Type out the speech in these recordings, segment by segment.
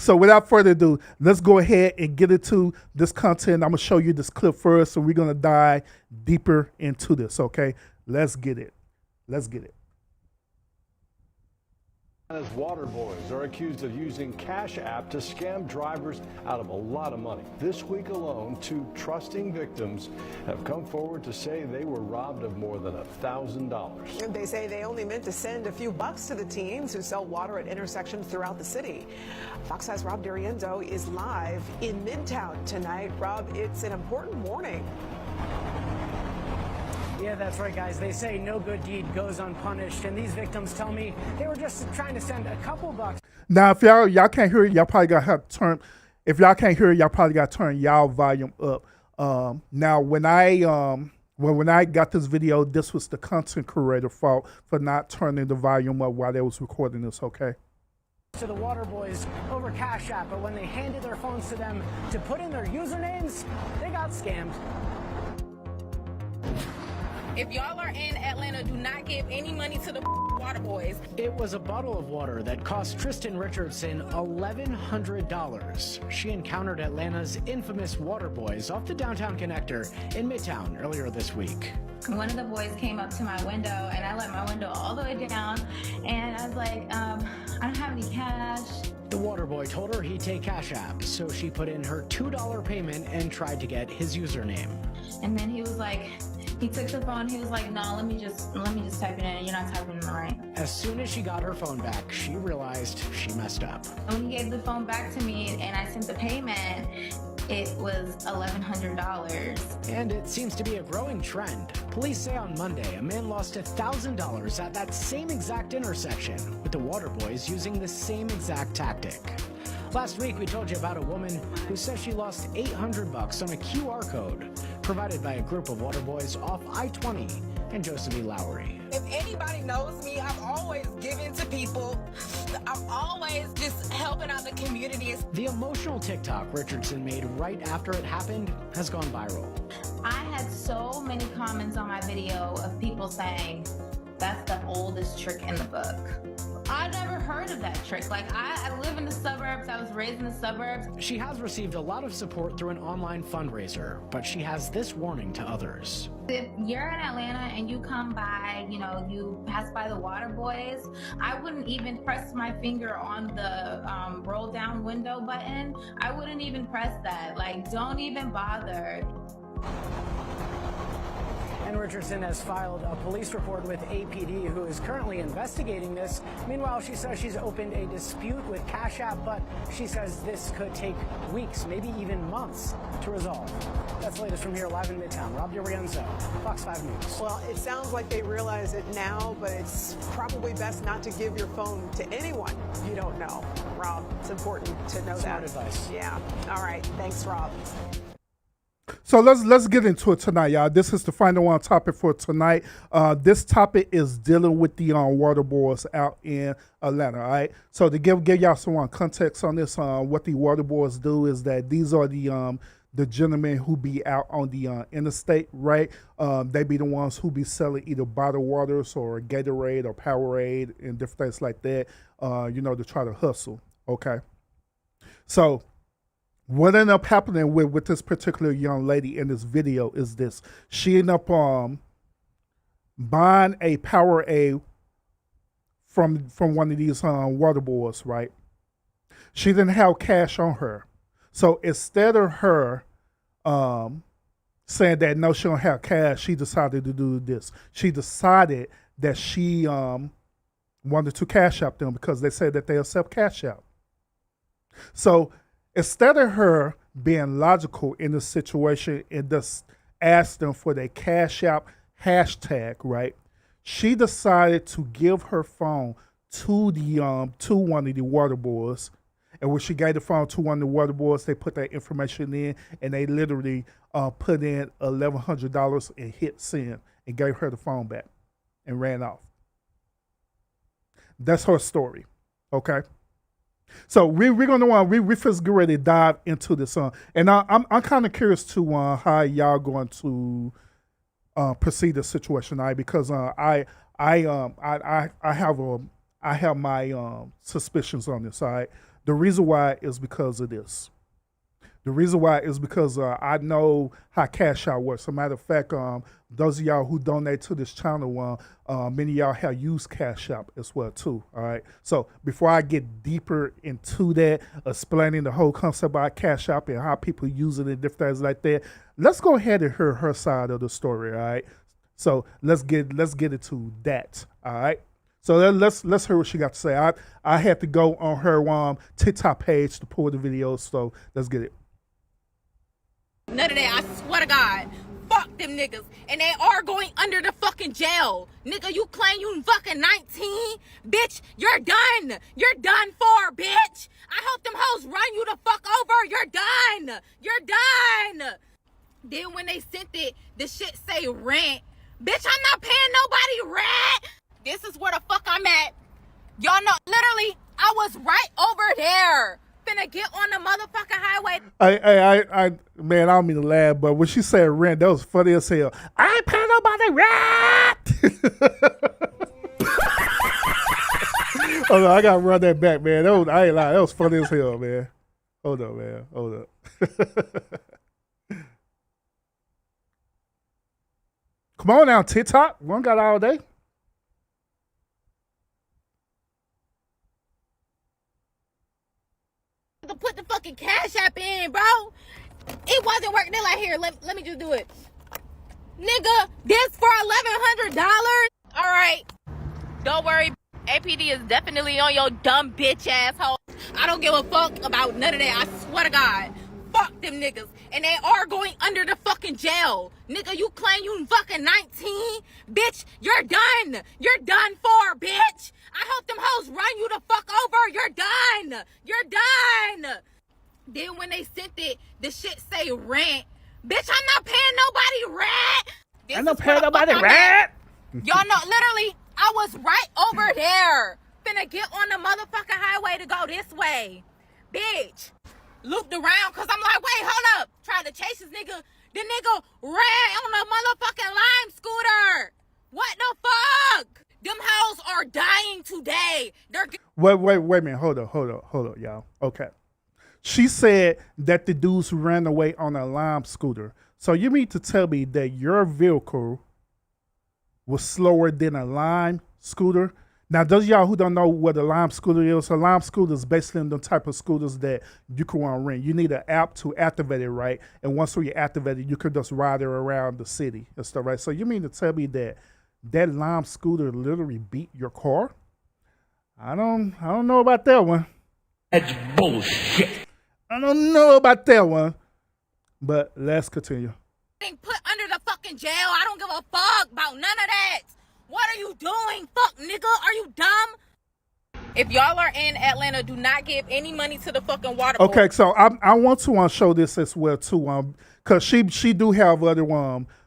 So without further ado, let's go ahead and get into this content. I'm gonna show you this clip first, so we're gonna dive deeper into this. Okay, let's get it. Let's get it. As water boys are accused of using Cash App to scam drivers out of a lot of money. This week alone, two trusting victims have come forward to say they were robbed of more than $1,000. And they say they only meant to send a few bucks to the teens who sell water at intersections throughout the city. Fox 5's Rob D'Arienzo is live in Midtown tonight. Rob, it's an important warning. Yeah, that's right, guys. They say no good deed goes unpunished, and these victims tell me they were just trying to send a couple bucks. Now, if y'all can't hear it, y'all probably got to turn. If y'all can't hear it, y'all probably got to turn y'all volume up. Now, when I got this video, this was the content creator fault for not turning the volume up while they was recording this. Okay. To the water boys over Cash App, but when they handed their phones to them to put in their usernames, they got scammed. If y'all are in Atlanta, do not give any money to the water boys. It was a bottle of water that cost Tristan Richardson $1,100. She encountered Atlanta's infamous water boys off the downtown connector in Midtown earlier this week. One of the boys came up to my window, and I let my window all the way down, and I was like, I don't have any cash. The water boy told her he'd take Cash App, so she put in her $2 payment and tried to get his username. And then he was like, he took the phone, he was like, no, let me just type it in, you're not typing it right. As soon as she got her phone back, she realized she messed up. When he gave the phone back to me and I sent the payment, it was $1,100. And it seems to be a growing trend. Police say on Monday, a man lost $1,000 at that same exact intersection, with the water boys using the same exact tactic. Last week, we told you about a woman who says she lost $800 on a QR code provided by a group of water boys off I-20 and Joseph E. Lowry. If anybody knows me, I've always given to people. I'm always just helping out the communities. The emotional TikTok Richardson made right after it happened has gone viral. I had so many comments on my video of people saying, that's the oldest trick in the book. I never heard of that trick. Like, I live in the suburbs. I was raised in the suburbs. She has received a lot of support through an online fundraiser, but she has this warning to others. If you're in Atlanta and you come by, you pass by the water boys, I wouldn't even press my finger on the roll down window button. I wouldn't even press that. Like, don't even bother. And Richardson has filed a police report with APD, who is currently investigating this. Meanwhile, she says she's opened a dispute with Cash App, but she says this could take weeks, maybe even months to resolve. That's the latest from here live in Midtown. Rob D'Arienzo, Fox 5 News. Well, it sounds like they realize it now, but it's probably best not to give your phone to anyone you don't know. Rob, it's important to know Smart that. advice. Yeah. All right. Thanks, Rob. So let's get into it tonight, y'all. This is the final one topic for tonight. This topic is dealing with the water boys out in Atlanta. All right. So to give y'all some context on this, what the water boys do is that these are the gentlemen who be out on the interstate, right? They be the ones who be selling either bottled waters or Gatorade or Powerade and different things like that. To try to hustle. Okay. So what ended up happening with this particular young lady in this video is this. She ended up buying a Powerade from one of these water boys, right? She didn't have cash on her. So instead of her saying that no, she don't have cash, she decided to do this. She decided that she wanted to cash out them because they said that they accept cash out. So instead of her being logical in the situation and just ask them for their cash out hashtag, right? She decided to give her phone to one of the water boys. And when she gave the phone to one of the water boys, they put that information in and they literally put in $1,100 and hit send and gave her the phone back and ran off. That's her story. Okay. So we're gonna we first get ready to dive into this, and I'm kind of curious to how y'all going to proceed the situation, right? Because I have my suspicions on this, all right? The reason why is because of this. The reason why is because I know how Cash Out works. As a matter of fact, those of y'all who donate to this channel, many of y'all have used Cash App as well too. All right. So before I get deeper into that, explaining the whole concept about Cash App and how people use it and different things like that, let's go ahead and hear her side of the story. All right. So let's get into that. All right. So let's hear what she got to say. I had to go on her TikTok page to pull the video. So let's get it. None of that, I swear to God. Fuck them niggas. And they are going under the fucking jail. Nigga, you claim you fucking 19? Bitch, you're done. You're done for, bitch. I hope them hoes run you the fuck over. You're done. You're done. Then when they sent it, the shit say rent. Bitch, I'm not paying nobody rent. This is where the fuck I'm at. Y'all know, literally, I was right over there. Finna get on the motherfucking highway. I man, I don't mean to laugh, but when she said rent, that was funny as hell. I ain't paying nobody rent. Hold on, I gotta run that back, man. I ain't lying. That was funny as hell, man. Hold up, man. Hold up. Come on now, TikTok. One got all day. To put the fucking Cash App in, bro. It wasn't working. They're like, here, let me just do it. Nigga, this for $1,100? All right. Don't worry. APD is definitely on your dumb bitch asshole. I don't give a fuck about none of that. I swear to God. Fuck them niggas. And they are going under the fucking jail. Nigga, you claim you fucking 19? Bitch, you're done. You're done for, bitch. I hope them hoes run you the fuck over. You're done. You're done. Then when they sent it, the shit say rent. Bitch, I'm not paying nobody rent. I'm not paying nobody rent. Y'all know, literally, I was right over there. Finna get on the motherfucking highway to go this way. Bitch. Looked around because I'm like, wait, hold up. Tried to chase this nigga. The nigga ran on the motherfucking lime scooter. What the fuck? Them hoes are dying today. They're Wait a minute. Hold up, y'all. Okay. She said that the dudes ran away on a lime scooter. So you mean to tell me that your vehicle was slower than a lime scooter? Now, those of y'all who don't know what a lime scooter is, a lime scooter is basically the type of scooters that you can rent. You need an app to activate it, right? And once you activate it, you can just ride it around the city and stuff, right? So you mean to tell me that that lime scooter literally beat your car? I don't know about that one. That's bullshit. I don't know about that one. But let's continue. getting put under the fucking jail. I don't give a fuck about none of that. What are you doing? Fuck, nigga. Are you dumb? If y'all are in Atlanta, do not give any money to the fucking water boy. Okay, so I want to show this as well too, because she do have other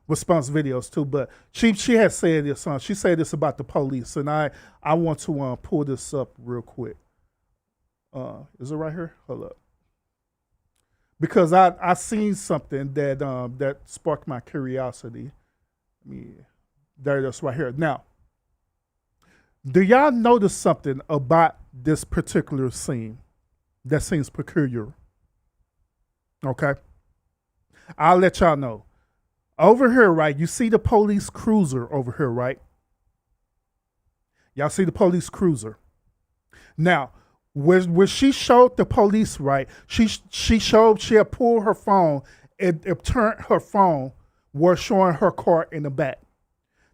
response videos too, but she has said this. She said this about the police, and I want to pull this up real quick. Is it right here? Hold up, because I seen something that sparked my curiosity. There it is right here. Now, do y'all notice something about this particular scene that seems peculiar? Okay. I'll let y'all know. Over here, right, you see the police cruiser over here, right? Y'all see the police cruiser. Now, when she showed the police, right, she had pulled her phone and turned her phone, was showing her car in the back.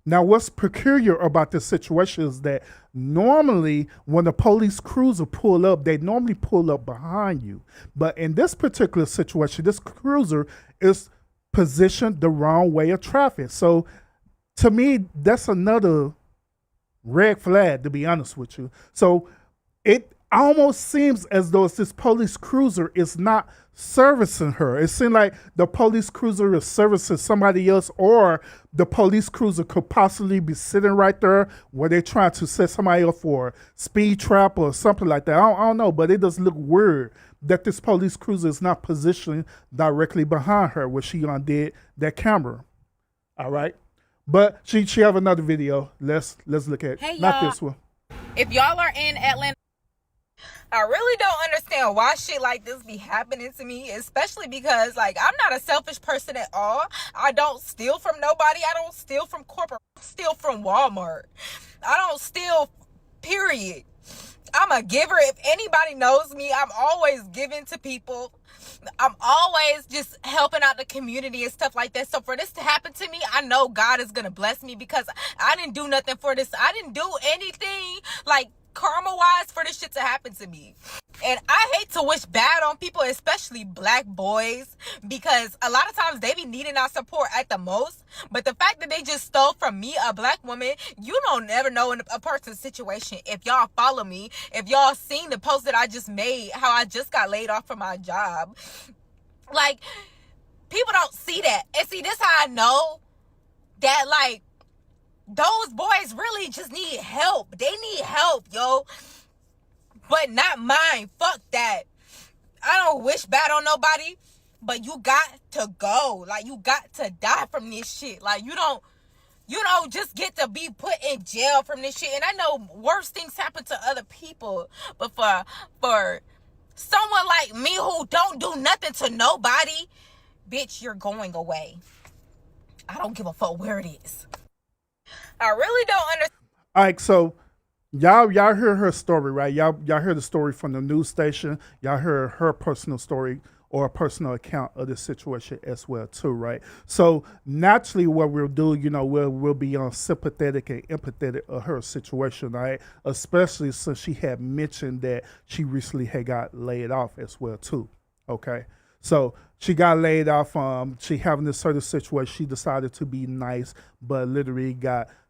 Now, what's peculiar about this situation is that normally when the police cruiser pull up, they normally pull up behind you. But in this particular situation, this cruiser is positioned the wrong way of traffic. So to me, that's another red flag, to be honest with you. So it almost seems as though this police cruiser is not servicing her. It seems like the police cruiser is servicing somebody else, or the police cruiser could possibly be sitting right there where they're trying to set somebody up for speed trap or something like that. I don't know, but it does look weird that this police cruiser is not positioned directly behind her where she did that camera. All right. But she have another video. Let's look at Hey, not y'all. this one. If y'all are in Atlanta, I really don't understand why shit like this be happening to me, especially because, like, I'm not a selfish person at all. I don't steal from nobody. I don't steal from corporate. I steal from Walmart. I don't steal, period. I'm a giver. If anybody knows me, I'm always giving to people. I'm always just helping out the community and stuff like that. So for this to happen to me, I know God is going to bless me because I didn't do nothing for this. I didn't do anything like karma wise for this shit to happen to me. And I hate to wish bad on people, especially black boys, because a lot of times they be needing our support at the most. But the fact that they just stole from me, a black woman, you don't ever know in a person's situation. If y'all follow me, if y'all seen the post that I just made, how I just got laid off from my job, like, people don't see that. And see, this how I know that, like, those boys really just need help. They need help, yo. But not mine. Fuck that. I don't wish bad on nobody, but you got to go. Like, you got to die from this shit. Like, you don't just get to be put in jail from this shit. And I know worse things happen to other people, but for someone like me who don't do nothing to nobody, bitch, you're going away. I don't give a fuck where it is. I really don't understand. All right, so y'all hear her story, right? Y'all hear the story from the news station. Y'all hear her personal story or a personal account of the situation as well too, right? So naturally, what we'll do, we'll be sympathetic and empathetic of her situation, right? Especially since she had mentioned that she recently had got laid off as well too. Okay, so she got laid off. She having this certain situation. She decided to be nice, but literally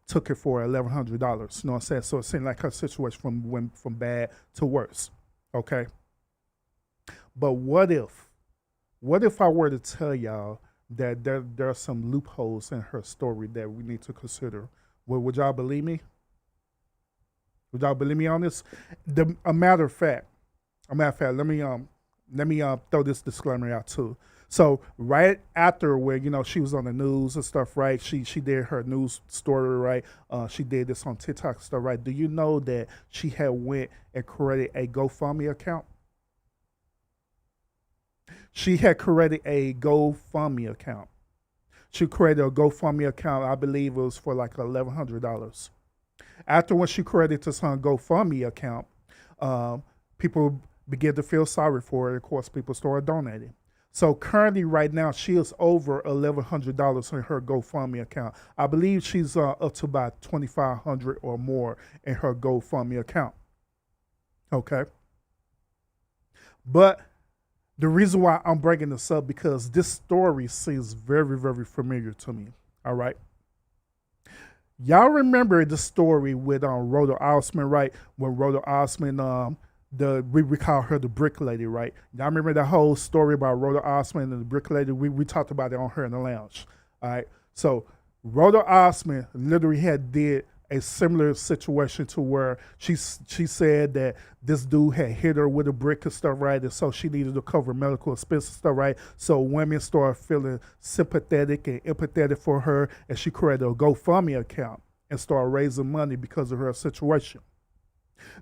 took it for $1,100. You know what I'm saying? So it seemed like her situation went from bad to worse. Okay. But what if I were to tell y'all that there are some loopholes in her story that we need to consider? Would y'all believe me? Would y'all believe me on this? A matter of fact, let me throw this disclaimer out too. So right after where she was on the news and stuff, right? She did her news story, right? She did this on TikTok and stuff, right? Do you know that she had went and created a GoFundMe account? She had created a GoFundMe account. She created a GoFundMe account. I believe it was for like $1,100. After when she created this GoFundMe account, people began to feel sorry for her. Of course, people started donating. So currently, right now, she is over $1,100 in her GoFundMe account. I believe she's up to about $2,500 or more in her GoFundMe account. Okay, but the reason why I'm bringing this up because this story seems very, very familiar to me. All right. Y'all remember the story with Rhoda Osman, right? When Rhoda Osman, we call her the brick lady, right? Y'all remember that whole story about Rhoda Osman and the brick lady? We talked about it on her in the lounge. All right. So Rhoda Osman literally did a similar situation to where she said that this dude had hit her with a brick and stuff, right? And so she needed to cover medical expenses and stuff, right? So women started feeling sympathetic and empathetic for her, and she created a GoFundMe account and started raising money because of her situation.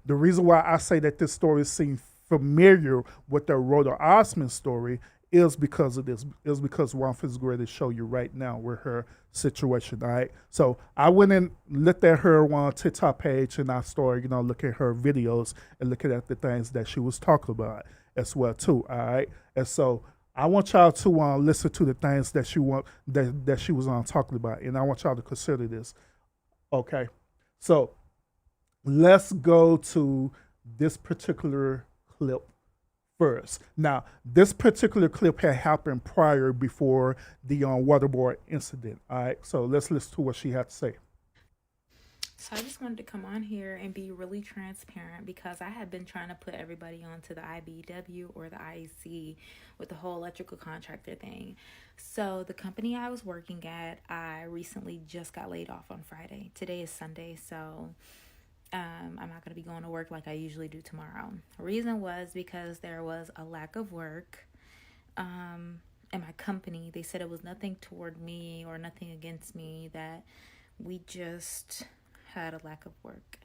The reason why I say that this story seems familiar with the Rhoda Osman story is because of this. Is because one is going to show you right now with her situation. All right. So I went and looked at her on TikTok page and I started, looking at her videos and looking at the things that she was talking about as well too. All right. And so I want y'all to listen to the things that she was talking about, and I want y'all to consider this. Okay. So let's go to this particular clip first. Now, this particular clip had happened before the waterboard incident. All right, so let's listen to what she had to say. So I just wanted to come on here and be really transparent because I had been trying to put everybody onto the IBEW or the IEC with the whole electrical contractor thing. So the company I was working at, I recently just got laid off on Friday. Today is Sunday, so I'm not going to be going to work like I usually do tomorrow. The reason was because there was a lack of work in my company. They said it was nothing toward me or nothing against me, that we just had a lack of work.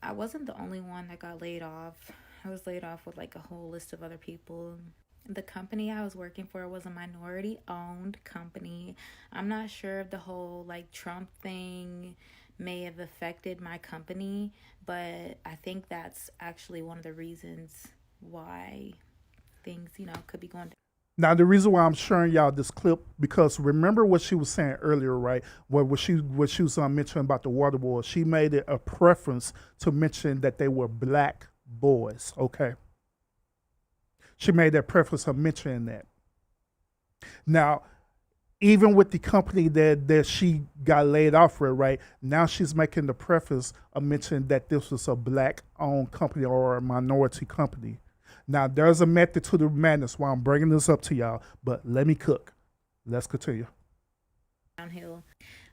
I wasn't the only one that got laid off. I was laid off with like a whole list of other people. The company I was working for was a minority owned company. I'm not sure if the whole like Trump thing may have affected my company, but I think that's actually one of the reasons why things, could be going down. Now, the reason why I'm showing y'all this clip, because remember what she was saying earlier, right? What she was mentioning about the water boys. She made it a preference to mention that they were black boys, okay? She made that preference of mentioning that. Now, even with the company that she got laid off with, right? Now she's making the preference of mentioning that this was a black-owned company or a minority company. Now, there's a method to the madness while I'm bringing this up to y'all, but let me cook. Let's continue. Downhill.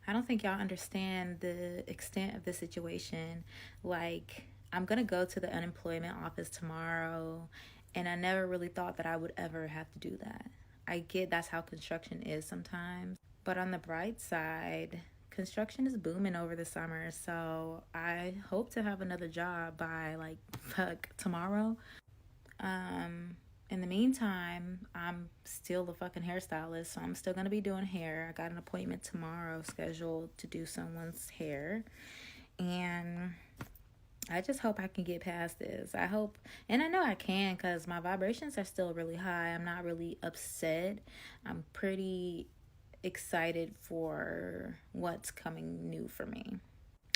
I don't think y'all understand the extent of the situation. Like, I'm going to go to the unemployment office tomorrow, and I never really thought that I would ever have to do that. I get that's how construction is sometimes. But on the bright side, construction is booming over the summer, so I hope to have another job by, tomorrow. In the meantime, I'm still a fucking hairstylist, so I'm still gonna be doing hair. I got an appointment tomorrow scheduled to do someone's hair, and I just hope I can get past this. I hope, and I know I can, because my vibrations are still really high. I'm not really upset. I'm pretty excited for what's coming new for me.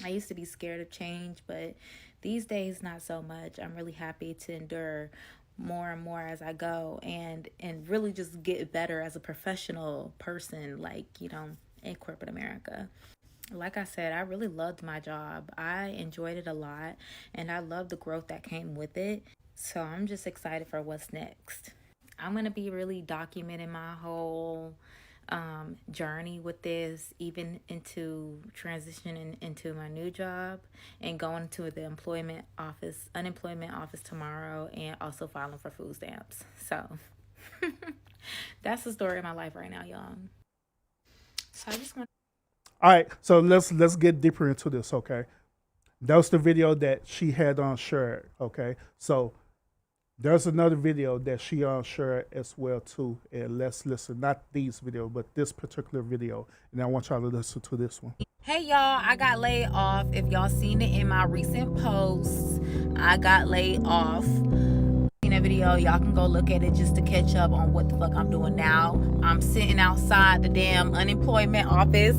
I used to be scared of change, but these days, not so much. I'm really happy to endure more and more as I go and really just get better as a professional person, in corporate America. Like I said, I really loved my job. I enjoyed it a lot, and I loved the growth that came with it. So I'm just excited for what's next. I'm going to be really documenting my whole journey with this, even into transitioning into my new job and going to the unemployment office tomorrow, and also filing for food stamps. So that's the story of my life right now, y'all. So I just want. All right, so let's get deeper into this, okay? That was the video that she had shared, okay? So there's another video that she shared as well too, and let's listen. Not these videos, but this particular video, and I want y'all to listen to this one. Hey y'all, I got laid off. If y'all seen it in my recent posts, I got laid off. In that video, y'all can go look at it just to catch up on what the fuck I'm doing now. I'm sitting outside the damn unemployment office.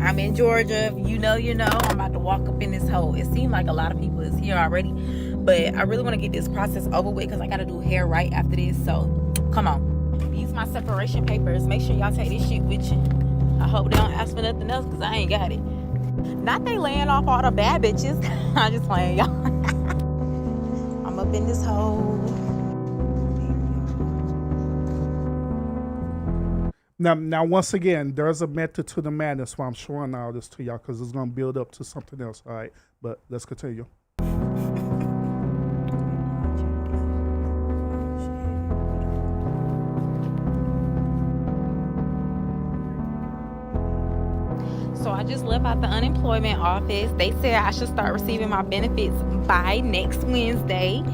I'm in Georgia. You know. I'm about to walk up in this hole. It seemed like a lot of people is here already, but I really want to get this process over with because I got to do hair right after this. So, come on. These my separation papers. Make sure y'all take this shit with you. I hope they don't ask for nothing else because I ain't got it. Not they laying off all the bad bitches. I'm just playing, y'all. I'm up in this hole. Now, once again, there's a method to the madness why I'm showing all this to y'all because it's going to build up to something else, all right? But let's continue. So I just left out the unemployment office. They said I should start receiving my benefits by next Wednesday.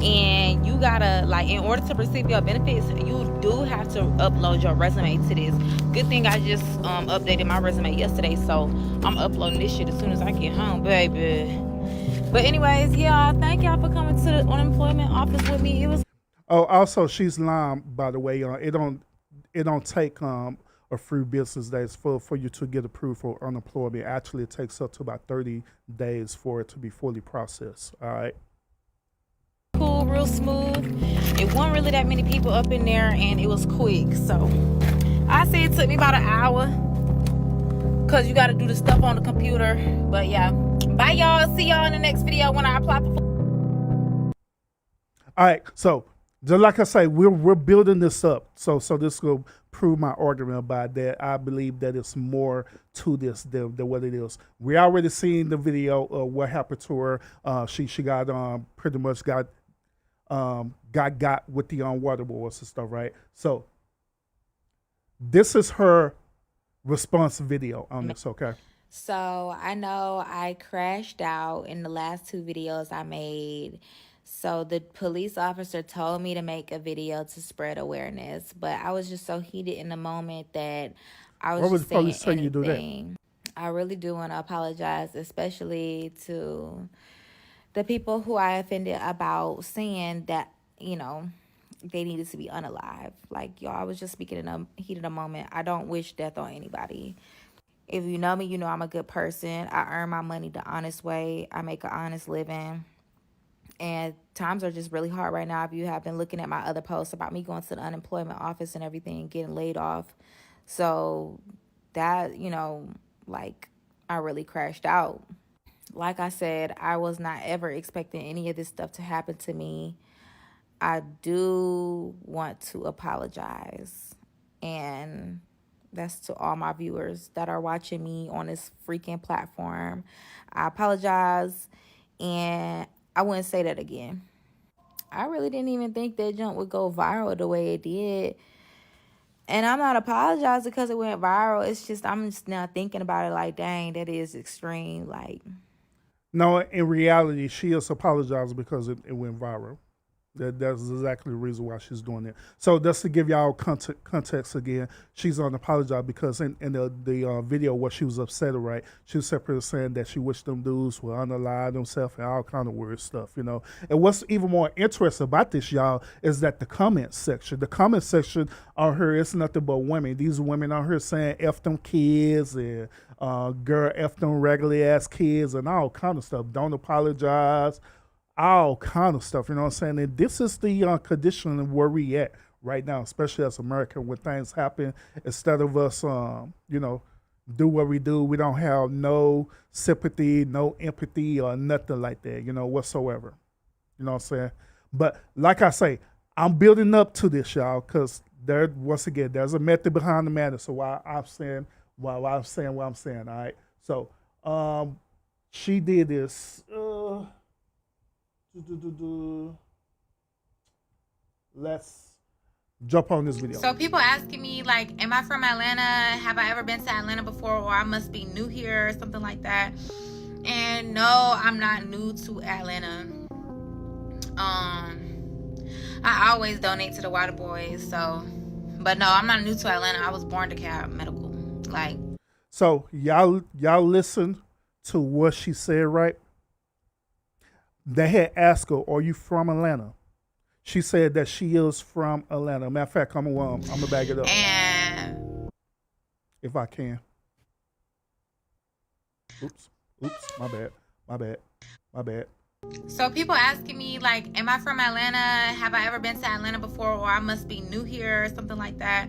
And you gotta, in order to receive your benefits, you do have to upload your resume to this. Good thing I just updated my resume yesterday, so I'm uploading this shit as soon as I get home, baby. But anyways, yeah, thank y'all for coming to the unemployment office with me. It was. Oh, also, she's lying, by the way. It don't take a few business days for you to get approved for unemployment. Actually, it takes up to about 30 days for it to be fully processed. All right. Cool, real smooth. It wasn't really that many people up in there, and it was quick. So I say it took me about an hour because you got to do the stuff on the computer. But yeah, bye y'all. See y'all in the next video when I apply for. All right. So just like I say, we're building this up. So this will prove my argument about that. I believe that it's more to this than what it is. We already seen the video of what happened to her. She got pretty much got with the water boys and stuff, right? So this is her response video on this, okay? So I know I crashed out in the last two videos I made. So the police officer told me to make a video to spread awareness, but I was just so heated in the moment that I Why was would the just police saying say you do that? anything. I really do want to apologize, especially to the people who I offended about saying that, you know, they needed to be unalive. Like, y'all, I was just speaking in a heat of the moment. I don't wish death on anybody. If you know me, you know I'm a good person. I earn my money the honest way. I make an honest living. And times are just really hard right now. If you have been looking at my other posts about me going to the unemployment office and everything, getting laid off. So that, like, I really crashed out. Like I said, I was not ever expecting any of this stuff to happen to me. I do want to apologize. And that's to all my viewers that are watching me on this freaking platform. I apologize, and I wouldn't say that again. I really didn't even think that jump would go viral the way it did. And I'm not apologizing because it went viral. It's just, I'm just now thinking about it like, dang, that is extreme. Like, No, in reality, she is apologizing because it went viral. That's exactly the reason why she's doing it. So just to give y'all context again, she's on apologize because in the video where she was upset, right? She was separately saying that she wished them dudes would unalive themselves and all kind of weird stuff, you know. And what's even more interesting about this, y'all, is that the comment section on her is nothing but women. These women on here saying F them kids and girl F them regular ass kids and all kind of stuff. Don't apologize. All kind of stuff, you know what I'm saying? And this is the condition where we at right now, especially as America, when things happen, instead of us, do what we do, we don't have no sympathy, no empathy, or nothing like that, whatsoever. You know what I'm saying? But like I say, I'm building up to this, y'all, because once again, there's a method behind the madness. So why I'm saying what I'm saying, all right? So she did this. Let's jump on this video. so people asking me, like, am I from Atlanta? Have I ever been to Atlanta before? Or I must be new here or something like that. And no, I'm not new to Atlanta. I always donate to the Water Boys, so, but no, I'm not new to Atlanta. I was born to DeKalb Medical. Like, so y'all listen to what she said, right? They had asked her, "Are you from Atlanta?" She said that she is from Atlanta. Matter of fact, I'm gonna bag it up and if I can. Oops, my bad. so people asking me, like, am I from Atlanta? Have I ever been to Atlanta before? Or I must be new here or something like that.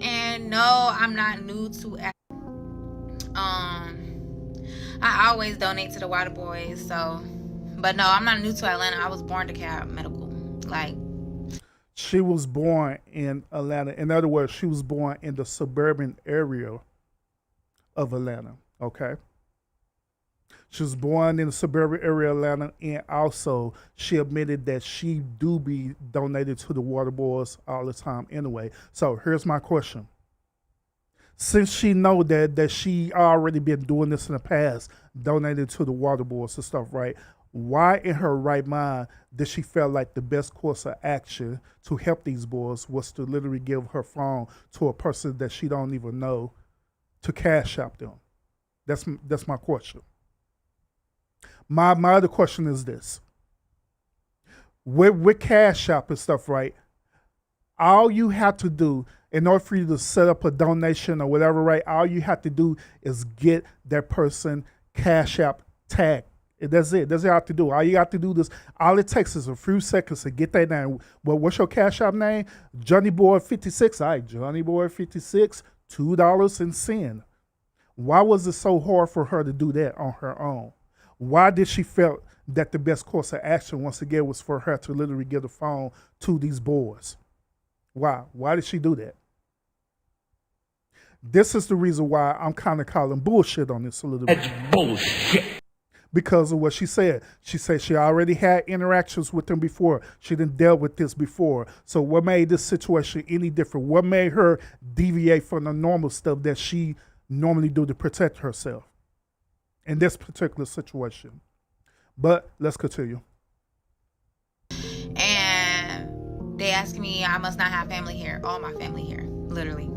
And no, I'm not new to I always donate to the Water Boys, so, but no, I'm not new to Atlanta. I was born to DeKalb Medical. Like, she was born in Atlanta. In other words, she was born in the suburban area of Atlanta. Okay. She was born in the suburban area of Atlanta, and also she admitted that she do be donated to the Water Boys all the time anyway. So here's my question. Since she know that she already been doing this in the past, donated to the Water Boys and stuff, right? Why in her right mind did she feel like the best course of action to help these boys was to literally give her phone to a person that she don't even know to cash out them? That's my question. My other question is this. With cash app and stuff, right? All you have to do in order for you to set up a donation or whatever, right? All you have to do is get that person cash app tag. That's it. That's all you have to do. All you have to do this. All it takes is a few seconds to get that name. Well, what's your cash app name? Johnny Boy 56. All right, Johnny Boy 56. $2 and send. Why was it so hard for her to do that on her own? Why did she feel that the best course of action, once again, was for her to literally give the phone to these boys? Why? Why did she do that? This is the reason why I'm kind of calling bullshit on this a little bit. That's bullshit. Because of what she said. She said she already had interactions with them before. She didn't deal with this before. So what made this situation any different? What made her deviate from the normal stuff that she normally do to protect herself? in this particular situation. But let's continue. And they asked me, I must not have family here. All my family here, literally.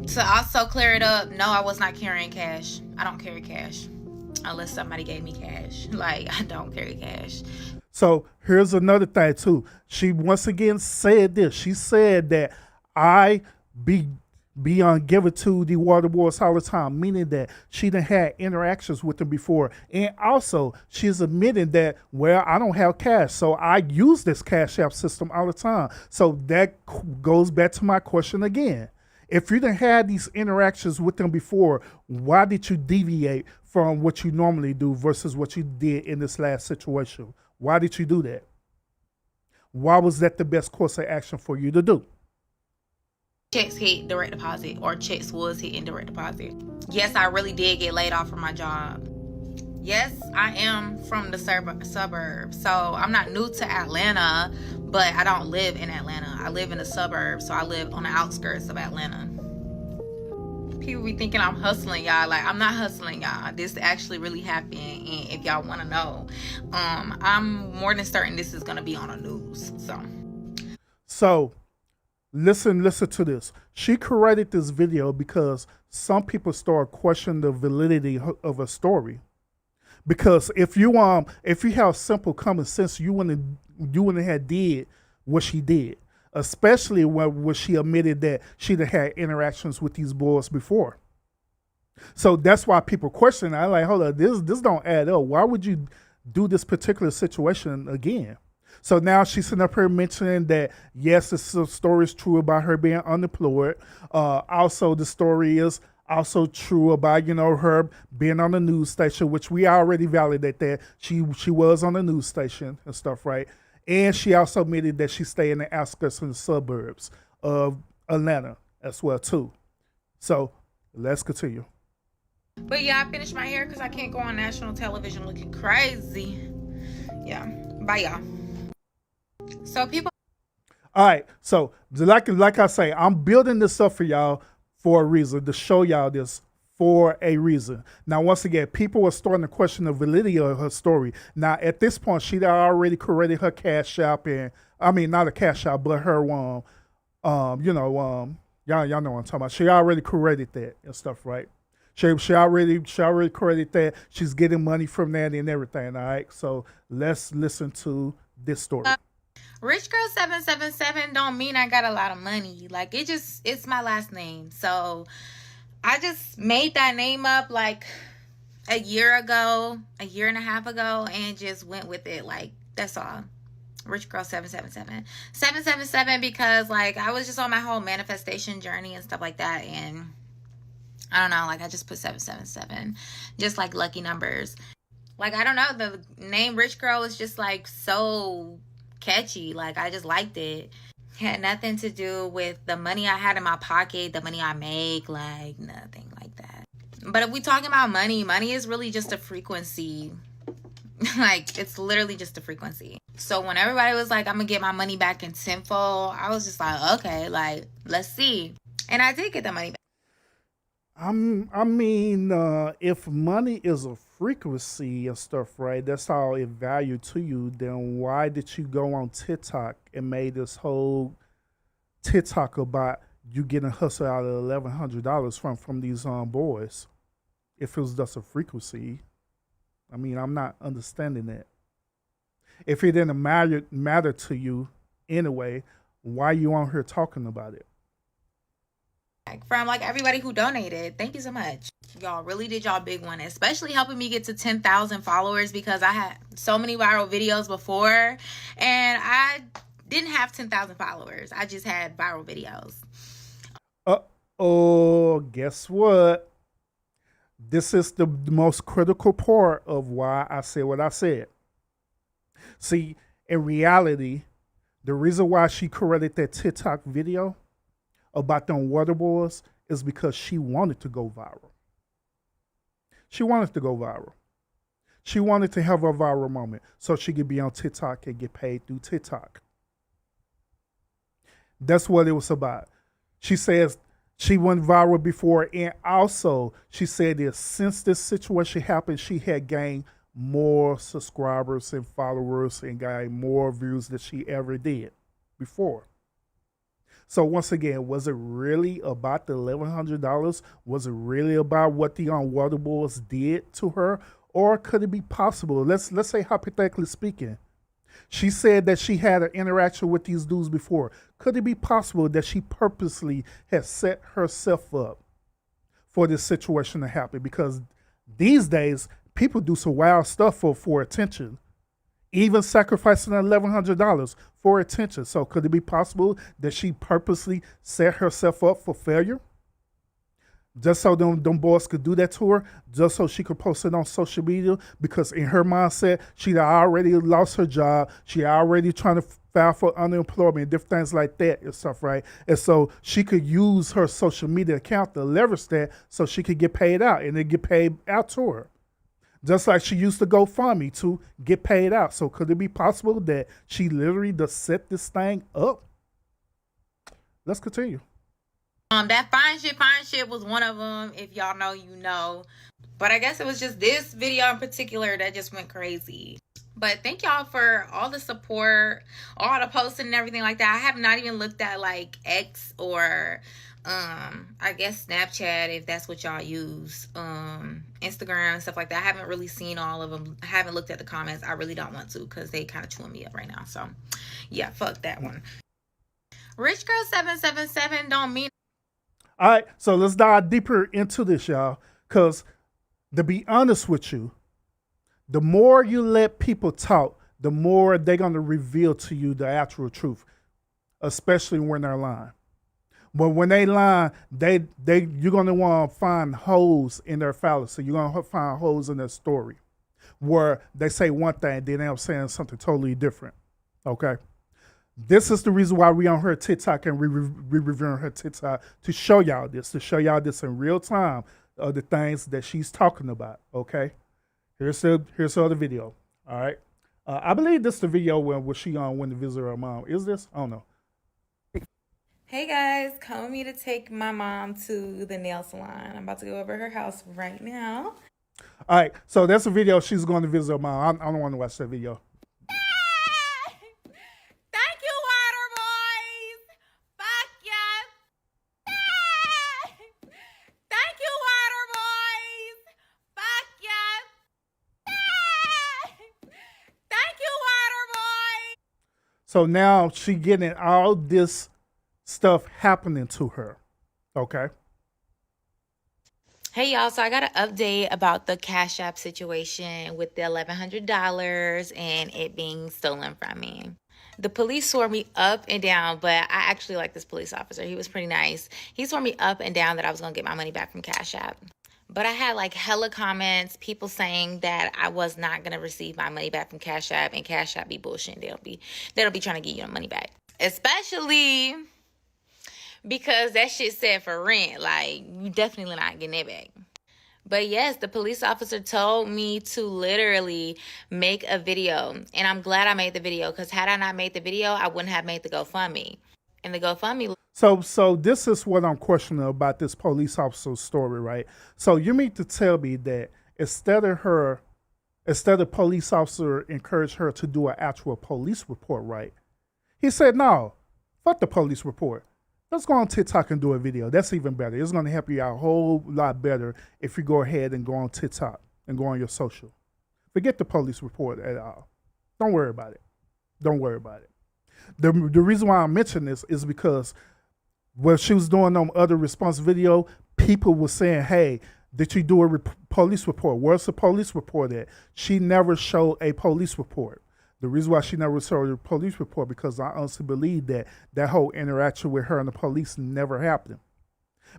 To also clear it up, no, I was not carrying cash. I don't carry cash unless somebody gave me cash. Like, I don't carry cash. So here's another thing too. She once again said this. She said that I be given to the water boys all the time, meaning that she done had interactions with them before. And also, she's admitting that, well, I don't have cash, so I use this Cash App system all the time. So that goes back to my question again. If you done had these interactions with them before, why did you deviate from what you normally do versus what you did in this last situation? Why did you do that? Why was that the best course of action for you to do? Checks hit direct deposit, or checks was hitting direct deposit. Yes, I really did get laid off from my job. Yes, I am from the suburbs, so I'm not new to Atlanta, but I don't live in Atlanta. I live in the suburbs, so I live on the outskirts of Atlanta. People be thinking I'm hustling y'all. Like, I'm not hustling y'all. This actually really happened, and if y'all want to know, I'm more than certain this is going to be on the news. So listen to this. She created this video because some people start questioning the validity of a story. Because if you have simple common sense, you wouldn't have did what she did. Especially when she admitted that she'd had interactions with these boys before. So that's why people question. I'm like, hold on, this don't add up. Why would you do this particular situation again? So now she's sitting up here mentioning that, yes, the story is true about her being unemployed. Also, the story is also true about, her being on the news station, which we already validated that she was on the news station and stuff, right? And she also admitted that she stayed in the outskirts and the suburbs of Atlanta as well, too. So let's continue. But yeah, I finished my hair because I can't go on national television looking crazy. Yeah. Bye, y'all. So people. All right. So like I say, I'm building this up for y'all for a reason, to show y'all this for a reason. Now, once again, people were starting to question the validity of her story. Now, at this point, she'd already created her Cash App, and I mean, not a Cash App, but her, y'all know what I'm talking about. She already created that and stuff, right? She already created that. She's getting money from that and everything, all right? So let's listen to this story. Rich Girl 777 don't mean I got a lot of money. Like, it's my last name. So I just made that name up like a year and a half ago, and just went with it. Like, that's all. Rich Girl 777. 777 because, like, I was just on my whole manifestation journey and stuff like that, and I don't know, like, I just put 777. Just like lucky numbers. Like, I don't know, the name Rich Girl is just, like, so catchy. Like, I just liked it. Had nothing to do with the money I had in my pocket, the money I make, like, nothing like that. But if we talking about money is really just a frequency. Like, it's literally just a frequency. So when everybody was like, I'm gonna get my money back in tenfold, I was just like, okay, like, let's see. And I did get the money back. I mean, if money is a frequency and stuff, right, that's all it value to you, then why did you go on TikTok and made this whole TikTok about you getting hustled out of $1,100 from these boys? If it was just a frequency, I mean, I'm not understanding that. If it didn't matter to you anyway, why you on here talking about it? From like everybody who donated, thank you so much. Y'all really did y'all big one, especially helping me get to 10,000 followers, because I had so many viral videos before and I didn't have 10,000 followers. I just had viral videos. Oh, guess what? This is the most critical part of why I said what I said. See, in reality, the reason why she created that TikTok video about them water boys is because she wanted to go viral. She wanted to go viral. She wanted to have a viral moment so she could be on TikTok and get paid through TikTok. That's what it was about. She says She went viral before, and also she said that since this situation happened, she had gained more subscribers and followers and gained more views than she ever did before. So once again, was it really about the $1,100? Was it really about what the water boys did to her, or could it be possible? Let's say hypothetically speaking, she said that she had an interaction with these dudes before. Could it be possible that she purposely had set herself up for this situation to happen? Because these days, people do some wild stuff for attention, even sacrificing $1,100 for attention. So could it be possible that she purposely set herself up for failure? Just so them boys could do that to her, just so she could post it on social media, because in her mindset, she already lost her job. She already trying to file for unemployment, different things like that and stuff, right? And so she could use her social media account to leverage that so she could get paid out, and it get paid out to her. Just like she used to GoFundMe to get paid out. So could it be possible that she literally just set this thing up? Let's continue. That fine shit was one of them. If y'all know, you know. But I guess it was just this video in particular that just went crazy. But thank y'all for all the support, all the posting and everything like that. I have not even looked at like X or I guess Snapchat, if that's what y'all use, Instagram and stuff like that. I haven't really seen all of them. I haven't looked at the comments. I really don't want to, because they kind of chewing me up right now. So yeah, fuck that one. Rich Girl 777 don't mean. All right, so let's dive deeper into this, y'all, because to be honest with you, the more you let people talk, the more they're going to reveal to you the actual truth, especially when they're lying. But when they lie, you're going to want to find holes in their fallacy. You're going to find holes in their story where they say one thing, then they're saying something totally different, okay? This is the reason why we on her TikTok and we reviewing her TikTok, to show y'all this in real time of the things that she's talking about. Okay, here's the other video. All right, I believe this is the video when she when to visit her mom. Is this? I don't know. Hey guys, come with me to take my mom to the nail salon. I'm about to go over her house right now. All right, so that's a video she's going to visit her mom. I don't want to watch that video. So now she getting all this stuff happening to her, okay? Hey y'all, so I got an update about the Cash App situation with the $1,100 and it being stolen from me. The police swore me up and down, but I actually like this police officer. He was pretty nice. He swore me up and down that I was going to get my money back from Cash App. But I had like hella comments, people saying that I was not going to receive my money back from Cash App, and Cash App be bullshit. They'll be trying to get your money back. Especially because that shit said for rent. Like, you definitely not getting it back. But yes, the police officer told me to literally make a video. And I'm glad I made the video, because had I not made the video, I wouldn't have made the GoFundMe. And the GoFundMe. So this is what I'm questioning about this police officer's story, right? So you mean to tell me that instead of police officer encouraged her to do an actual police report, right? He said, no, fuck the police report. Let's go on TikTok and do a video. That's even better. It's going to help you out a whole lot better if you go ahead and go on TikTok and go on your social. Forget the police report at all. Don't worry about it. Don't worry about it. The reason why I mention this is because when she was doing other response video, people were saying, hey, did you do a police report? Where's the police report at? She never showed a police report. The reason why she never showed a police report, because I honestly believe that whole interaction with her and the police never happened.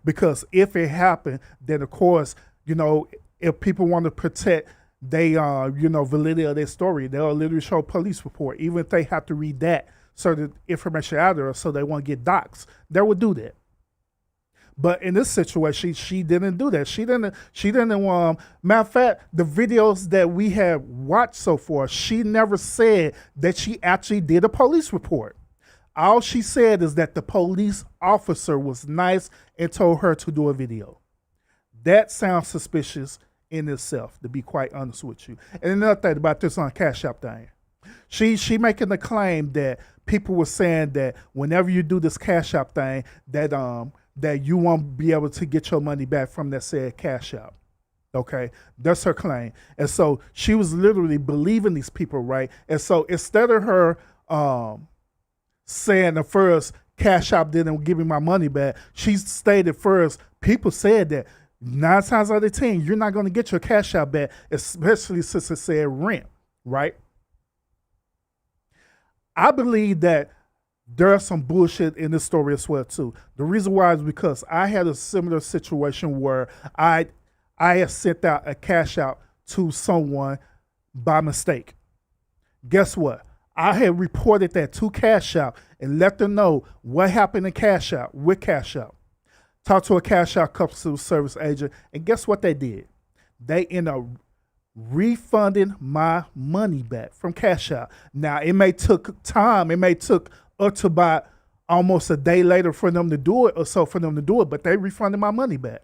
Because if it happened, then of course, if people want to protect validity of their story, they'll literally show a police report, even if they have to read that certain information out there so they won't get doxxed. They would do that. But in this situation, she didn't do that. She didn't matter of fact, the videos that we have watched so far, she never said that she actually did a police report. All she said is that the police officer was nice and told her to do a video. That sounds suspicious in itself, to be quite honest with you. And another thing about this on Cash App thing. She making the claim that people were saying that whenever you do this Cash App thing, that you won't be able to get your money back from that said Cash App. Okay, that's her claim. And so she was literally believing these people, right? And so instead of her saying the first Cash App didn't give me my money back, she stated first, people said that 9 times out of 10, you're not going to get your Cash App back, especially since it said rent, right? I believe that there's some bullshit in this story as well too. The reason why is because I had a similar situation where I had sent out a Cash App to someone by mistake. Guess what? I had reported that to Cash App and let them know what happened in Cash App with Cash App. Talked to a Cash App customer service agent, and guess what they did? They ended up refunding my money back from Cash App. Now, it may took time. It may took up to about almost a day later for them to do it or so for them to do it, but they refunded my money back.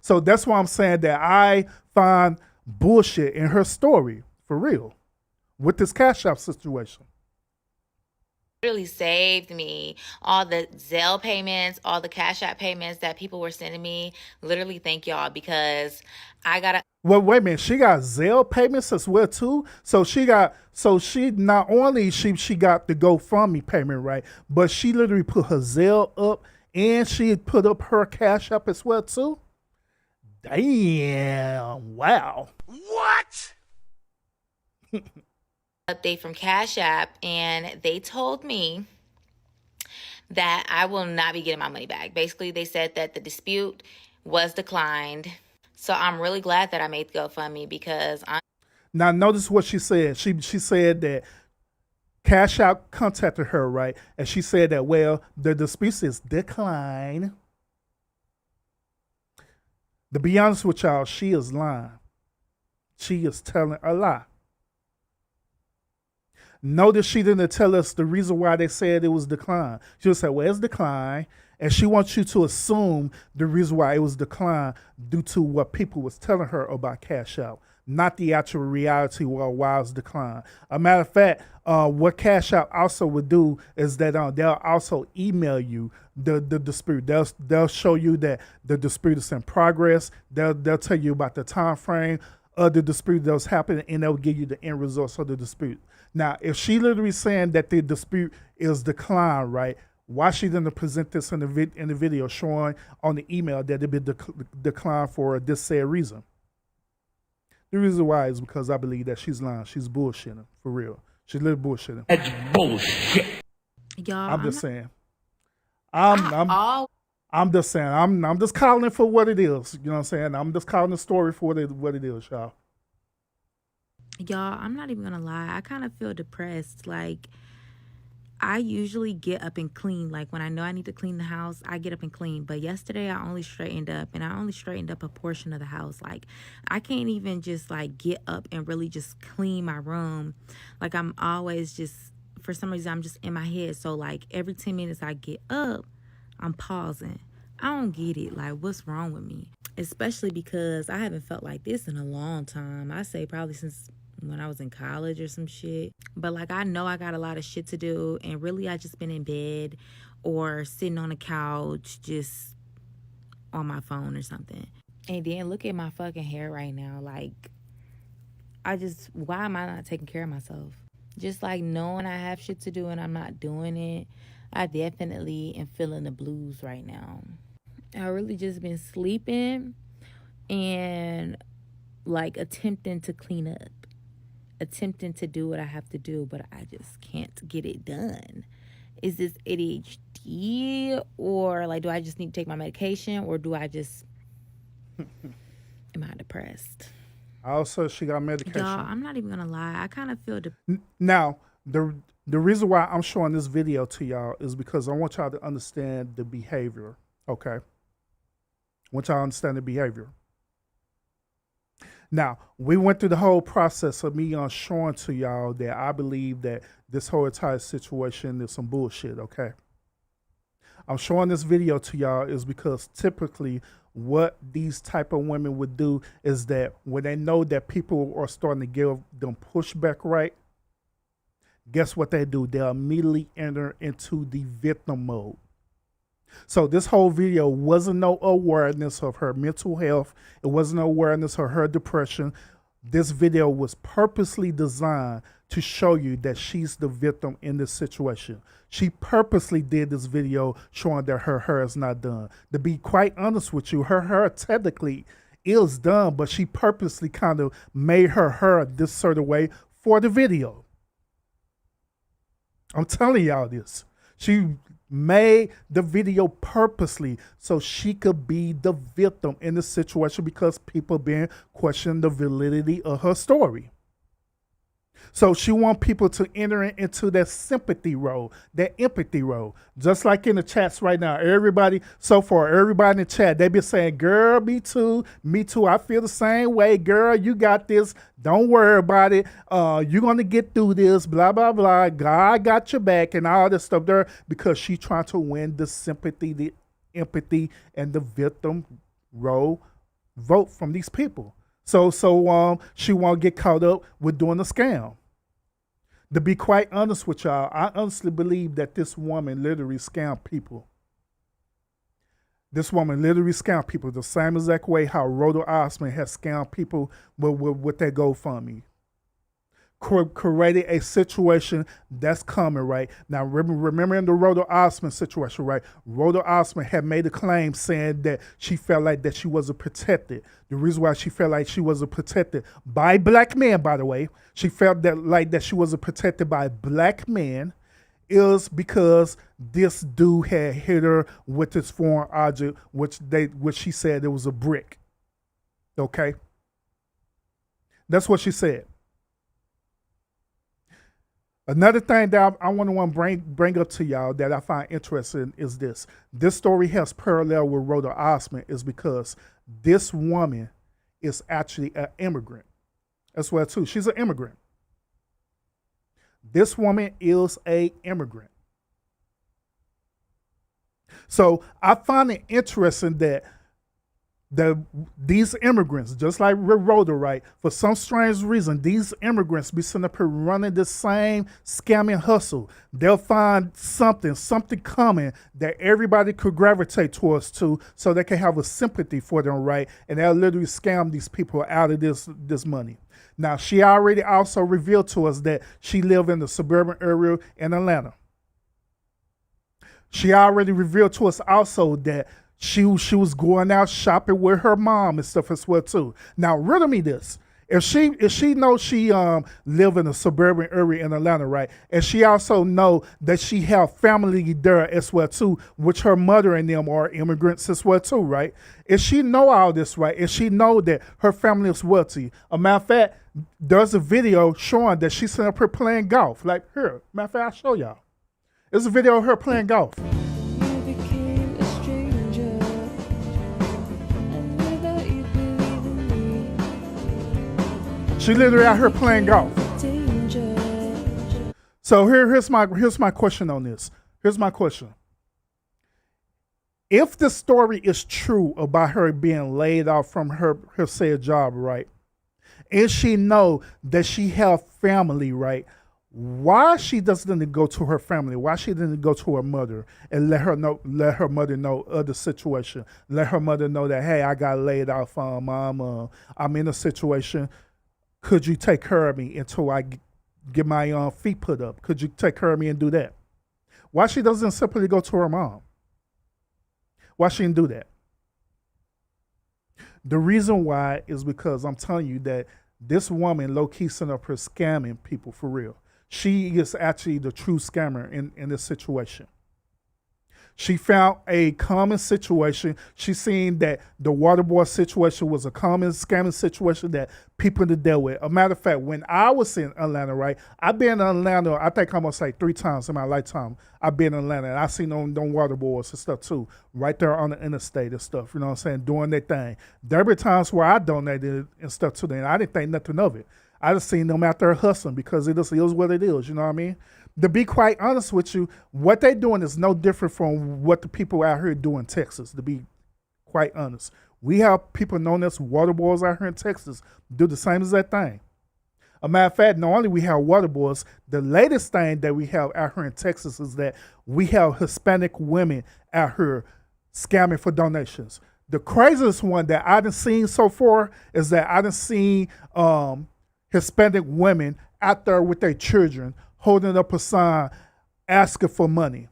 So that's why I'm saying that I find bullshit in her story, for real, with this Cash App situation. Really saved me. All the Zelle payments, all the Cash App payments that people were sending me. Literally, thank y'all, because I got a... Well, wait a minute. She got Zelle payments as well too. So she not only she got the GoFundMe payment, right, but she literally put her Zelle up and she put up her Cash App as well too. Damn! Wow. What? Update from Cash App, and they told me that I will not be getting my money back. Basically, they said that the dispute was declined. So I'm really glad that I made the GoFundMe, because now notice what she said. She said that Cash App contacted her, right? And she said that, well, the dispute is declined. To be honest with y'all, she is lying. She is telling a lie. Notice she didn't tell us the reason why they said it was declined. She just said, well, it's declined. And she wants you to assume the reason why it was declined due to what people was telling her about Cash App, not the actual reality why it's declined. A matter of fact, what Cash App also would do is that they'll also email you the dispute. They'll show you that the dispute is in progress. They'll tell you about the time frame of the dispute that was happening, and they'll give you the end results of the dispute. Now, if she literally saying that the dispute is declined, right, why she didn't present this in the video showing on the email that it been declined for this said reason? The reason why is because I believe that she's lying. She's bullshitting, for real. She's literally bullshitting. That's bullshit. Y'all, I'm just saying. I'm just saying. I'm just calling it for what it is. You know what I'm saying? I'm just calling the story for what it is, y'all. Y'all, I'm not even gonna lie. I kind of feel depressed. Like, I usually get up and clean. Like, when I know I need to clean the house, I get up and clean. But yesterday, I only straightened up, and I only straightened up a portion of the house. Like, I can't even just, like, get up and really just clean my room. Like, I'm always just, for some reason, I'm just in my head. So, like, every 10 minutes I get up, I'm pausing. I don't get it. Like, what's wrong with me? Especially because I haven't felt like this in a long time. I say probably since when I was in college or some shit. But like, I know I got a lot of shit to do, and really I just been in bed or sitting on the couch just on my phone or something. And then look at my fucking hair right now. Like, why am I not taking care of myself? Just like knowing I have shit to do and I'm not doing it, I definitely am feeling the blues right now. I really just been sleeping and like attempting to clean up. Attempting to do what I have to do, but I just can't get it done. Is this ADHD, or like, do I just need to take my medication, or do I just am I depressed? Also, she got medication. Y'all, I'm not even gonna lie. I kind of feel now the reason why I'm showing this video to y'all is because I want y'all to understand the behavior. Okay, I want y'all to understand the behavior. Now, we went through the whole process of me showing to y'all that I believe that this whole entire situation is some bullshit, okay? I'm showing this video to y'all is because typically what these type of women would do is that when they know that people are starting to give them pushback, right? Guess what they do? They'll immediately enter into the victim mode. So this whole video wasn't no awareness of her mental health. It wasn't no awareness of her depression. This video was purposely designed to show you that she's the victim in this situation. She purposely did this video showing that her hair is not done. To be quite honest with you, her hair technically is done, but she purposely kind of made her hair this certain way for the video. I'm telling y'all this. She made the video purposely so she could be the victim in the situation because people been questioning the validity of her story. So she want people to enter into that sympathy role, that empathy role. Just like in the chats right now, everybody in the chat, they been saying, girl, me too, I feel the same way. Girl, you got this. Don't worry about it. You're going to get through this, blah, blah, blah. God got your back and all this stuff there because she trying to win the sympathy, the empathy, and the victim role vote from these people. So she won't get caught up with doing a scam. To be quite honest with y'all, I honestly believe that this woman literally scammed people. This woman literally scammed people the same exact way how Rhoda Osman has scammed people with their GoFundMe. Created a situation that's coming, right? Now, remember in the Rhoda Osman situation, right? Rhoda Osman had made a claim saying that she felt like that she wasn't protected. The reason why she felt like she wasn't protected by black men, by the way, she felt that she wasn't protected by black men is because this dude had hit her with this foreign object, which she said it was a brick. Okay? That's what she said. Another thing that I want to bring up to y'all that I find interesting is this. This story has parallel with Rhoda Osman is because this woman is actually an immigrant as well too. She's an immigrant. This woman is an immigrant. So I find it interesting that these immigrants, just like Rhoda, right, for some strange reason, these immigrants be sitting up here running the same scamming hustle. They'll find something coming that everybody could gravitate towards too, so they can have a sympathy for them, right? And they'll literally scam these people out of this money. Now, she already also revealed to us that she lived in the suburban area in Atlanta. She already revealed to us also that she was going out shopping with her mom and stuff as well too. Now, riddle me this: if she knows she live in a suburban area in Atlanta, right, and she also know that she have family there as well too, which her mother and them are immigrants as well too, right? If she know all this, right, and she know that her family is wealthy, a matter of fact, there's a video showing that she's sitting up here playing golf. Like here, matter of fact, I'll show y'all. There's a video of her playing golf. She literally out here playing golf. So here's my question on this. Here's my question. If the story is true about her being laid off from her said job, right, and she know that she have family, right, why she doesn't go to her family? Why she didn't go to her mother and let her mother know of the situation? Let her mother know that, hey, I got laid off, mom. I'm in a situation. Could you take care of me until I get my feet put up? Could you take care of me and do that? Why she doesn't simply go to her mom? Why she didn't do that? The reason why is because I'm telling you that this woman low-key sent up her scamming people for real. She is actually the true scammer in this situation. She found a common situation. She seen that the water boy situation was a common scamming situation that people to deal with. A matter of fact, when I was in Atlanta, right, I've been in Atlanta, I think I'm going to say 3 times in my lifetime. I've been in Atlanta, and I seen them water boys and stuff too, right there on the interstate and stuff, you know what I'm saying, doing their thing. There were times where I donated and stuff to them, and I didn't think nothing of it. I just seen them out there hustling because it is what it is, you know what I mean? To be quite honest with you, what they doing is no different from what the people out here do in Texas, to be quite honest. We have people known as water boys out here in Texas do the same exact thing. A matter of fact, not only we have water boys, the latest thing that we have out here in Texas is that we have Hispanic women out here scamming for donations. The craziest one that I done seen so far is that I done seen Hispanic women out there with their children holding up a sign asking for money.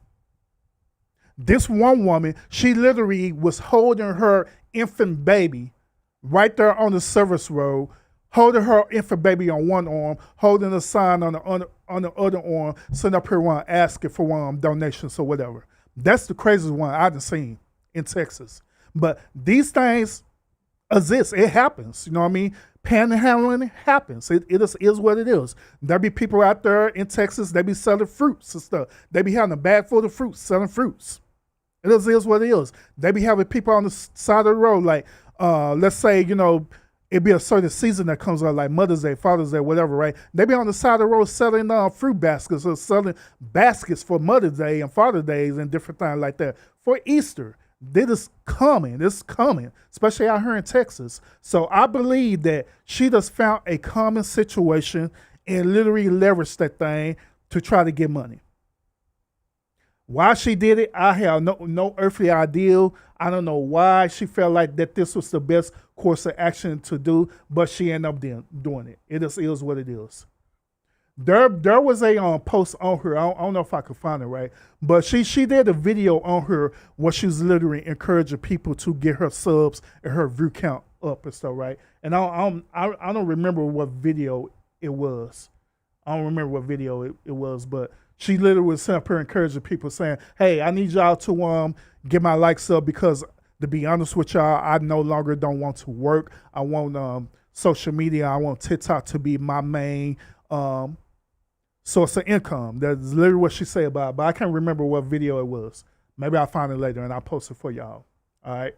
This one woman, she literally was holding her infant baby right there on the service road, holding her infant baby on one arm, holding a sign on the other arm, sitting up here one asking for donations or whatever. That's the craziest one I've seen in Texas. But these things exist. It happens. You know what I mean? Panhandling happens. It is what it is. There be people out there in Texas, they be selling fruits and stuff. They be having a bag full of fruits, selling fruits. It is what it is. They be having people on the side of the road, like, let's say, you know, it be a certain season that comes out, like Mother's Day, Father's Day, whatever, right? They be on the side of the road selling fruit baskets or selling baskets for Mother's Day and Father's Days and different things like that. For Easter, this is coming. This is coming, especially out here in Texas. So I believe that she just found a common situation and literally leveraged that thing to try to get money. Why she did it, I have no earthly idea. I don't know why she felt like that this was the best course of action to do, but she ended up doing it. It is what it is. There was a post on her. I don't know if I could find it right, but she did a video on her where she was literally encouraging people to get her subs and her view count up and stuff, right? And I don't remember what video it was. I don't remember what video it was, but she literally was up here encouraging people, saying, "Hey, I need y'all to get my likes up because, to be honest with y'all, I no longer don't want to work. I want social media. I want TikTok to be my main source of income." That's literally what she said about it, but I can't remember what video it was. Maybe I'll find it later and I'll post it for y'all. All right.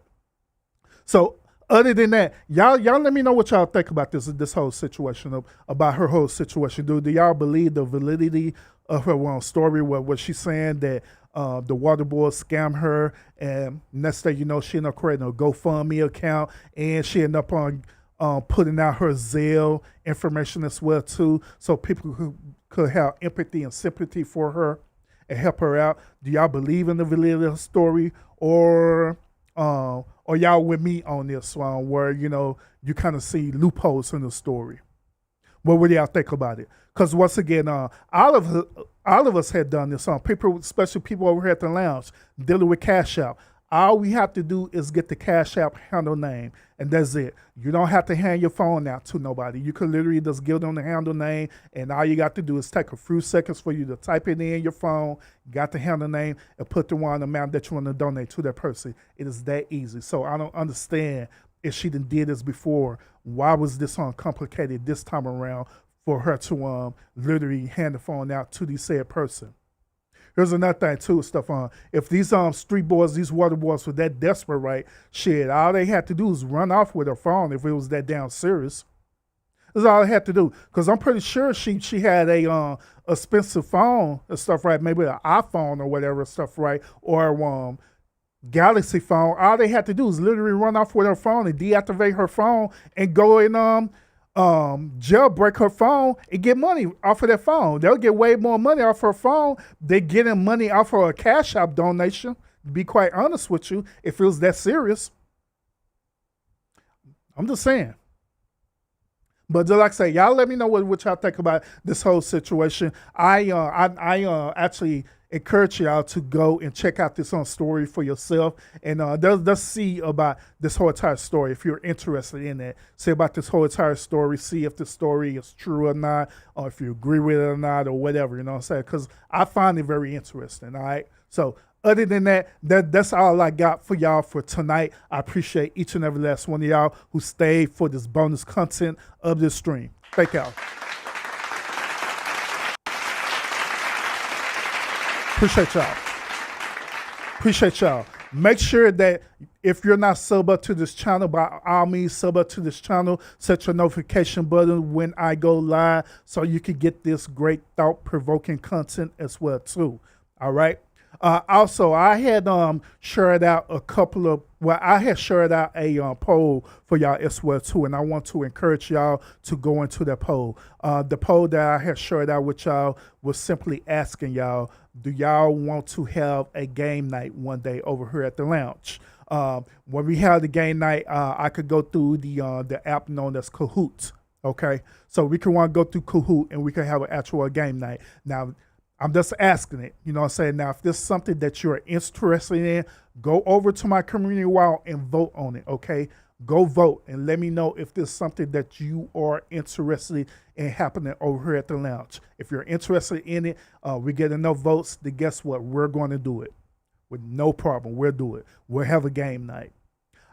So other than that, y'all let me know what y'all think about this whole situation, about her whole situation. Do y'all believe the validity of her story, what she's saying, that the water boy scammed her, and next thing you know, she ended up creating a GoFundMe account, and she ended up on putting out her Zelle information as well too, so people could have empathy and sympathy for her and help her out. Do y'all believe in the validity of the story, or y'all with me on this one, where you kind of see loopholes in the story? What would y'all think about it? Because once again, all of us had done this. People, especially people over here at the lounge, dealing with Cash App. All we have to do is get the Cash App handle name, and that's it. You don't have to hand your phone out to nobody. You can literally just give them the handle name, and all you got to do is take a few seconds for you to type it in your phone, got the handle name, and put the one amount that you want to donate to that person. It is that easy. So I don't understand, if she did this before, why was this complicated this time around for her to literally hand the phone out to the said person? Here's another thing too, Stefan. If these street boys, these water boys were that desperate, right? Shit, all they had to do is run off with her phone if it was that damn serious. That's all they had to do. Because I'm pretty sure she had a expensive phone and stuff, right? Maybe an iPhone or whatever stuff, right? Or Galaxy phone. All they had to do is literally run off with her phone and deactivate her phone and go and jailbreak her phone and get money off of that phone. They'll get way more money off her phone. They're getting money off of a Cash App donation, to be quite honest with you, if it was that serious. I'm just saying. But just like I say, y'all let me know what y'all think about this whole situation. I actually encourage y'all to go and check out this story for yourself, and just see about this whole entire story if you're interested in it. See about this whole entire story, see if the story is true or not, or if you agree with it or not, or whatever, you know what I'm saying? Because I find it very interesting, all right? So other than that's all I got for y'all for tonight. I appreciate each and every last one of y'all who stayed for this bonus content of this stream. Thank y'all. Appreciate y'all. Appreciate y'all. Make sure that if you're not sub up to this channel, by all means, sub up to this channel. Set your notification button when I go live so you can get this great thought-provoking content as well, too. All right? Also, I had shared out a poll for y'all as well, too, and I want to encourage y'all to go into that poll. The poll that I had shared out with y'all was simply asking y'all, do y'all want to have a game night one day over here at the lounge? When we have the game night, I could go through the app known as Kahoot. Okay, so we can want to go through Kahoot and we can have an actual game night. Now, I'm just asking it. You know what I'm saying? Now, if this is something that you're interested in, go over to my community wall and vote on it. Okay, go vote and let me know if this is something that you are interested in happening over here at the lounge. If you're interested in it, we get enough votes, then guess what? We're going to do it with no problem. We'll do it. We'll have a game night.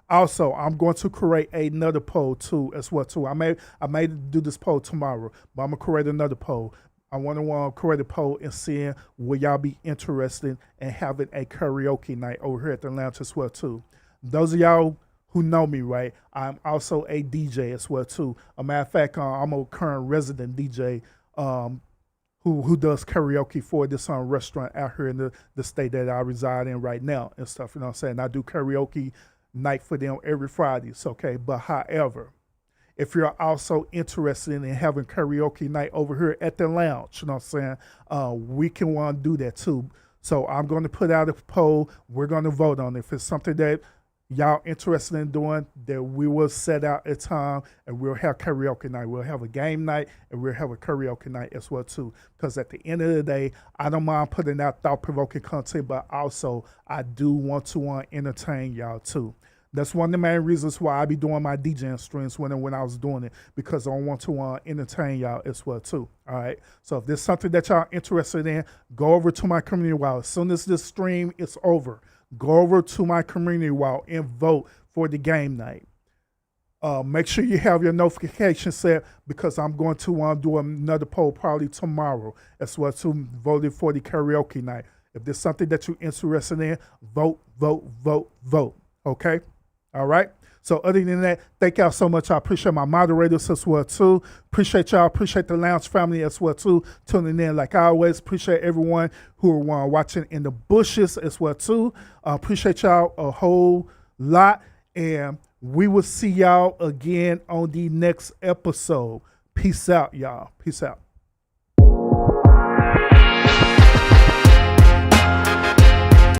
Also, I'm going to create another poll too, as well too. I may do this poll tomorrow, but I'm gonna create another poll. I want to create a poll and seeing will y'all be interested in having a karaoke night over here at the lounge as well too. Those of y'all who know me, right, I'm also a DJ as well too. A matter of fact, I'm a current resident DJ who does karaoke for this restaurant out here in the state that I reside in right now and stuff. You know what I'm saying? I do karaoke night for them every Friday. Okay, but however, if you're also interested in having karaoke night over here at the lounge, you know what I'm saying, we can want to do that too. So I'm going to put out a poll. We're going to vote on it. If it's something that y'all interested in doing, then we will set out a time and we'll have karaoke night. We'll have a game night and we'll have a karaoke night as well too. Because at the end of the day, I don't mind putting out thought-provoking content, but also I do want to entertain y'all too. That's one of the main reasons why I be doing my DJing streams when I was doing it, because I want to entertain y'all as well too. All right. So if there's something that y'all interested in, go over to my community wall. As soon as this stream is over, go over to my community wall and vote for the game night. Make sure you have your notification set because I'm going to do another poll probably tomorrow as well to vote for the karaoke night. If there's something that you're interested in, vote, vote, vote, vote. Okay. All right. So other than that, thank y'all so much. I appreciate my moderators as well too. Appreciate y'all. Appreciate the lounge family as well too. Tuning in like I always. Appreciate everyone who are watching in the bushes as well too. Appreciate y'all a whole lot. And we will see y'all again on the next episode. Peace out, y'all. Peace out.